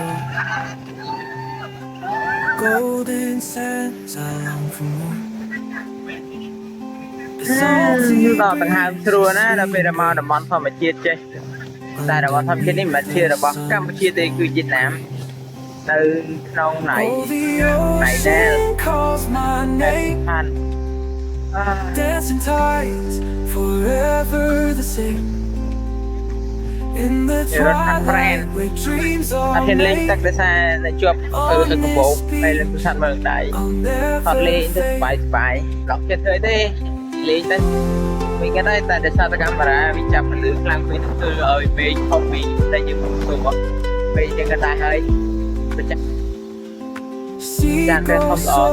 shore. Golden sands I long for more. The salty ដល់ដង្ហើមស្រួលណាដល់ពេល breeze មកតំបន់ធម្មជាតិចេះតែតំបន់ធម្មជាតិនេះមិនមែនជារបស់កម្ពុជាទេគឺវៀតណាមនៅក្នុងណៃ Oh, the ណៃដែល ocean calls my តែ name. ឋាន Dancing tides forever the same. In the twilight where dreams អ are ត់ហ៊ានលេងទឹក made. ដោយសារនៅជាប់ទឹកកំបោកពេលលេងទូរស័ព្ទមើលដៃ I'll អត់លេង never ទៅស្បាយ fade. ស្បាយឡក់ចិត្តធ្វើទេលេងទៅវិញគេដែរតែដោយសារតែកាមេរ៉ាវាចាប់លឺខ្លាំងពេកទៅធ្វើឲ្យពេកខុសពីតែយើងមិនស្គាល់ពេកចឹងក៏តែហើយប្រចាំ Seagulls soar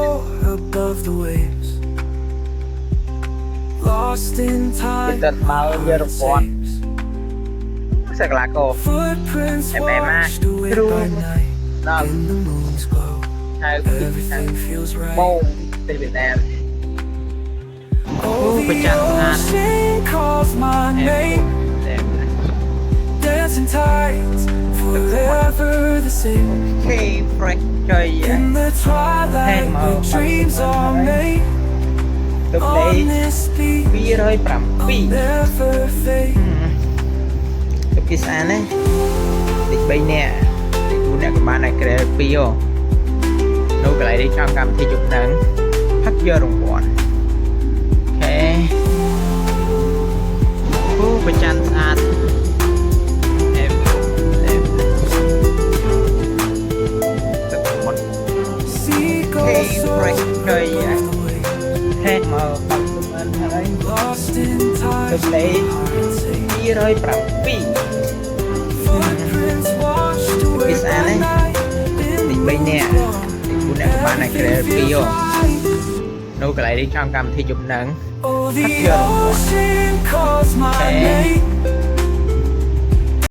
above the waves, lost in time. Kita tahu dia repot. waves. សក្លាកោ Footprints Em em à, washed away true. by night. ដល់ In the moon's glow, ហើយ everything feels បូ right. ងទៅវៀតណាម Oh, the Bịch chặt hạt. ocean calls my អែ name. តែ Dancing tides forever the same. គេ fresh ចុយ In the twilight Hey, where Mo. dreams are made. ទៅលេ On this beat, 207 I'll never fade. ទៅគេស្អាតណាតិច3នាក់តិច4នាក់ក៏បានតែក្រែ2ហ៎នៅកន្លែងនេះtrongកម្មវិធីជប់ដឹងផឹកយករង្វាន់អូខេអូប្រច័នស្អាតអេមទឹកមុត Seagulls soar fresh joy, yeah. above the waves. ហេមកបាត់មិនហើយ Lost in time, Được lấy. heart safe. 207 Footprints washed away Cái xa by đấy. night. In Định the bay nè. moon's glow, ទី4នាក់ក៏បានតែក្រែ everything 2ហ៎ feels right. នៅកន្លែងនេះtrongកម្មវិធីជប់ដឹង Oh, the Hấp dẫn. ocean calls my Okay. name.